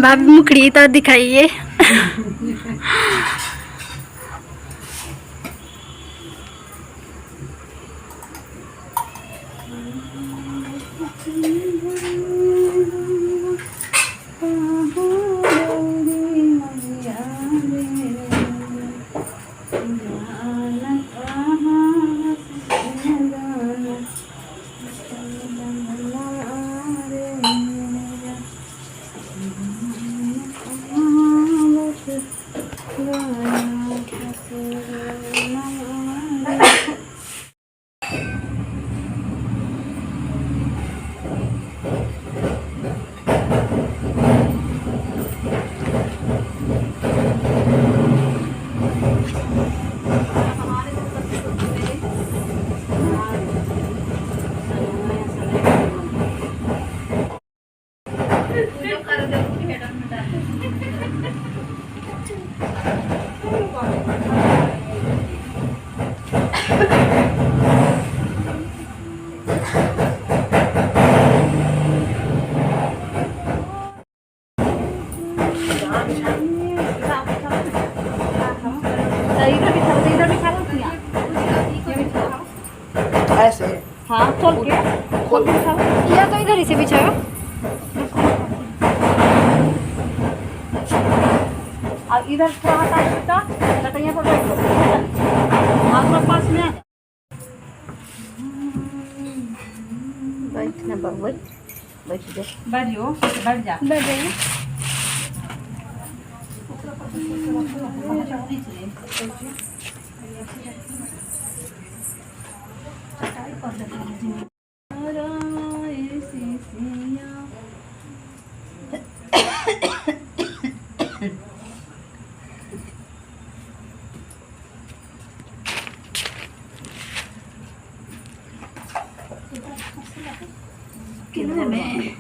भाभी मुखड़ी तो दिखाइए। ऐसे हाँ खोल के या तो इधर ही से बिछाओ। और इधर थोड़ा हटा इसका लकड़ियाँ पर बैठ लो। हाथ पास में बैठ ना बैठ बैठ जा बैठियो बैठ जा बैठ जाइए। किधर में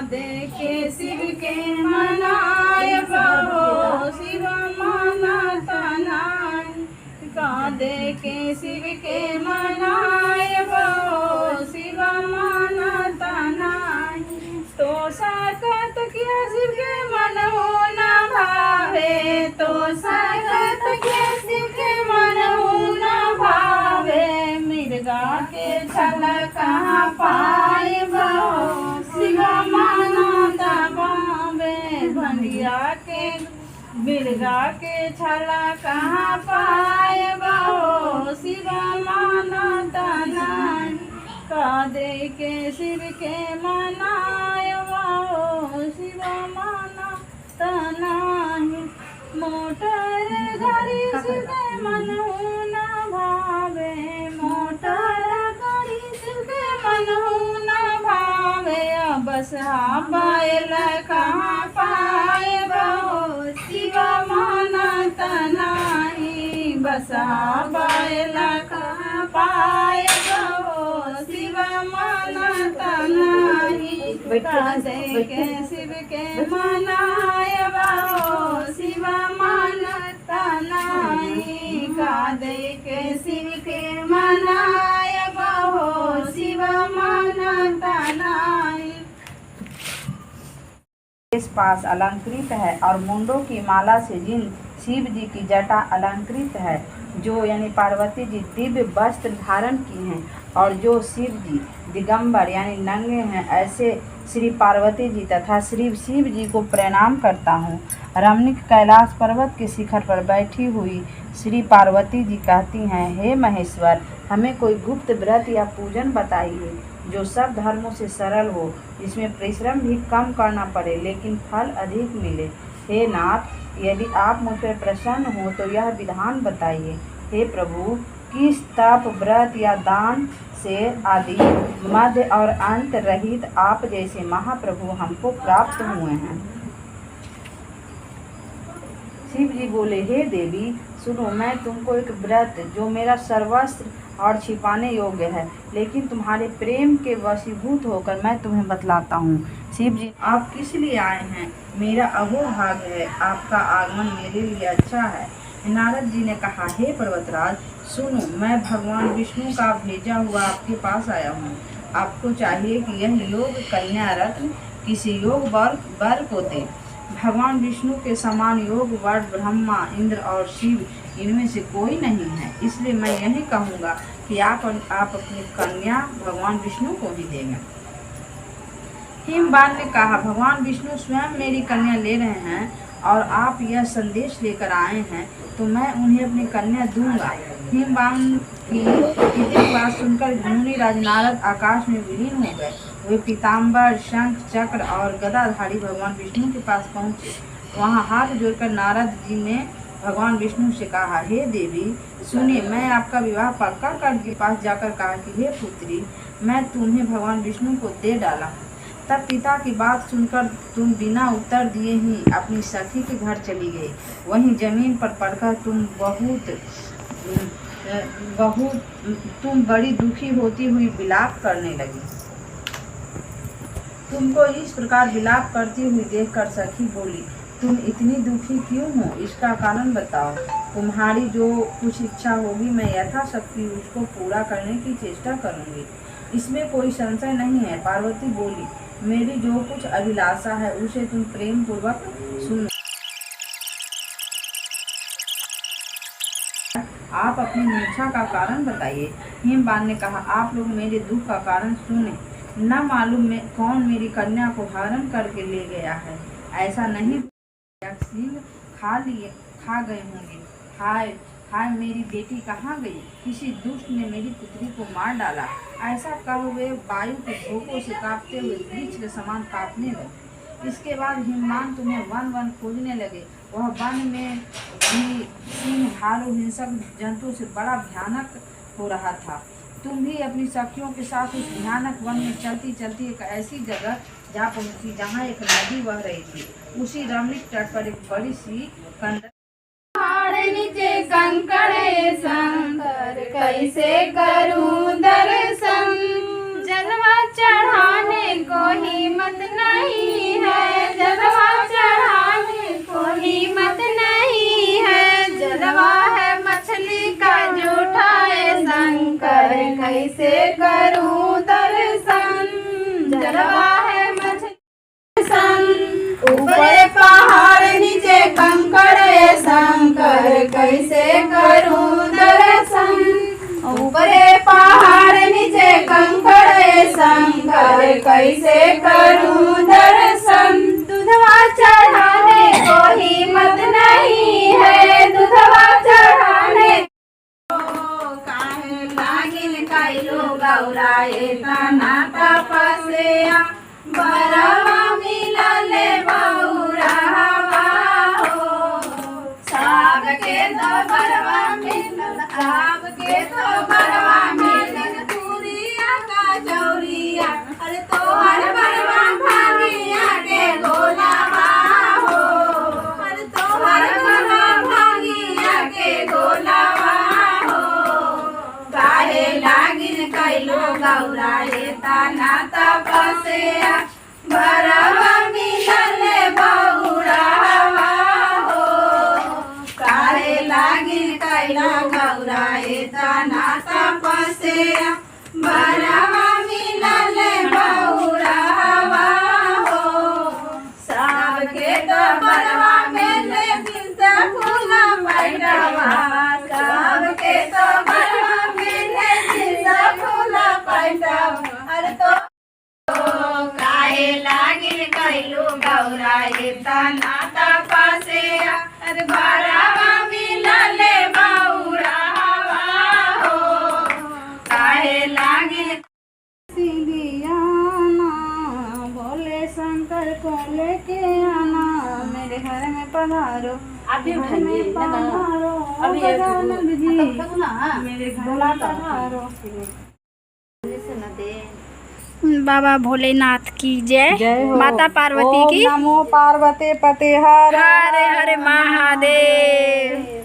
देखे शिव के मनाय बहो शिव मानता नाय का देखे शिव के मनाय बहो शिव मानता नाय तो सकत किया शिव के मन हो न भावे तो सकत किया शिव के मन हो न भावे मिर्गा के छल कहाँ पाए बहो शिव मानता बावे भंडिया के बिरगा के छाला कहाँ पाए बहो शिव मानता नहीं। का दे के शिव के मनाय बहो शिव मानता नहीं। मोटर गाड़ी शिव के मनहु न भावे। मोटर गाड़ी शिव के मनहु न भावे। बस बैल कहाँ पाए बहो शिव मानता नहीं। बस बैल कहाँ पाए बहो शिव मानता नहीं। का दे के शिव के मनाय बहो शिव मानता नहीं। का दे के शिव के मनाय बहो शिव मानता नहीं। इस पास अलंकृत है और मुंडों की माला से जिन शिव जी की जटा अलंकृत है, जो यानी पार्वती जी दिव्य वस्त्र धारण की हैं, और जो शिव जी दिगंबर यानी नंगे हैं, ऐसे श्री पार्वती जी तथा श्री शिव जी को प्रणाम करता हूँ। रमणीक कैलाश पर्वत के शिखर पर बैठी हुई श्री पार्वती जी कहती हैं, हे महेश्वर, हमें कोई गुप्त व्रत या पूजन बताइए जो सब धर्मों से सरल हो, जिसमें परिश्रम भी कम करना पड़े लेकिन फल अधिक मिले। हे नाथ, यदि आप मुझ पर प्रसन्न हो तो यह विधान बताइए। हे प्रभु, किस तप व्रत या दान से आदि मध्य और अंत रहित आप जैसे महाप्रभु हमको प्राप्त हुए हैं। शिव जी बोले, हे देवी सुनो, मैं तुमको एक व्रत जो मेरा सर्वस्त्र और छिपाने योग्य है, लेकिन तुम्हारे प्रेम के वशीभूत होकर मैं तुम्हें बतलाता हूँ। शिव जी, आप किस लिए आए हैं? मेरा अहोभाग्य है, आपका आगमन मेरे लिए अच्छा है। नारद जी ने कहा, हे पर्वतराज सुनो, मैं भगवान विष्णु का भेजा हुआ आपके पास आया हूँ। आपको चाहिए कि यह योग कन्या रत्न किसी योग वर को दे। भगवान विष्णु के समान योग वर ब्रह्मा, इंद्र और शिव इनमें से कोई नहीं है। इसलिए मैं यही कहूँगा कि आप अपनी कन्या भगवान विष्णु को ही देंगे। हिमवान ने कहा, भगवान विष्णु स्वयं मेरी कन्या ले रहे हैं और आप यह संदेश लेकर आए हैं, तो मैं उन्हें अपनी कन्या दूंगा। हिमवान की इतनी बात सुनकर मुनि राज नारद आकाश में विलीन हो गए। वे पीताम्बर, शंख, चक्र और गदाधारी भगवान विष्णु के पास पहुँचे। वहाँ हाथ जोड़कर नारद जी ने भगवान विष्णु से कहा, हे देवी सुनिए, मैं आपका विवाह पक्का कर के पास जाकर कहा कि हे पुत्री, मैं तुम्हें भगवान विष्णु को दे डाला। तब पिता की बात सुनकर तुम बिना उत्तर दिए ही अपनी सखी के घर चली गई। वहीं जमीन पर पड़कर तुम बड़ी दुखी होती हुई विलाप करने लगी। तुमको इस प्रकार विलाप करती हुई देखकर सखी बोली, तुम इतनी दुखी क्यों हो? इसका कारण बताओ। तुम्हारी जो कुछ इच्छा होगी मैं यथाशक्ति उसको पूरा करने की चेष्टा करूंगी, इसमें कोई संशय नहीं है। पार्वती बोली, मेरी जो कुछ अभिलाषा है उसे तुम प्रेम पूर्वक सुनो। आप अपनी मूर्छा का कारण बताइए। हिमवान ने कहा, आप लोग मेरे दुख का कारण सुने। न मालूम में कौन मेरी कन्या को हरण करके ले गया है। ऐसा नहीं सिंह खा गए होंगे। हाय हाय, मेरी बेटी कहाँ गई? किसी दुष्ट ने मेरी पुत्री को मार डाला। ऐसा कह वे वायु के झोंकों से कांपते हुए वृक्ष के समान कांपने लगे। इसके बाद हिमवान तुम्हें वन वन खोजने लगे। वह वन में भी सिंह, भालू, हिंसक जंतु से बड़ा भयानक हो रहा था। तुम भी अपनी सखियों के साथ उस भयानक वन में चलती चलती एक ऐसी जगह जा पहुंची जहाँ एक नदी बह रही थी। उसी रमणीक तट पर एक बड़ी सी कंदर नीचे कंकड़े शंकर कैसे करूं दर्शन। जलवा चढ़ाने को हिम्मत नहीं है। जलवा चढ़ाने को हिम्मत नहीं है। जलवा है मछली का जूठा शंकर कैसे करूं दर्शन। जलवा है मछली ऊपर पहाड़ नीचे कंकड़ शंकर कैसे करूं दर्शन। ऊपर पहाड़ नीचे कंकड़ शंकर कैसे करूं दर्शन। दूधवा चढ़ाने को हिम्मत नहीं घरवा मेले बिनता फूला पैटवा सबके तो घरवा मेले बिनता फूला पैटवा अरे तो काहे लागिल कैलू गौरा इतना तपासे अरे भरावा मिलले बौरावा हो काहे लागिल सिंधियाना भोले शंकर को लेके आना मेरे घर में पधारो अभी उठाइए पधारो अभी गजानन जी ना मेरे घर में पधारो बाबा भोलेनाथ की जय जय हो माता पार्वती ओम की नमो पार्वती पते हर हरे हरे महादेव।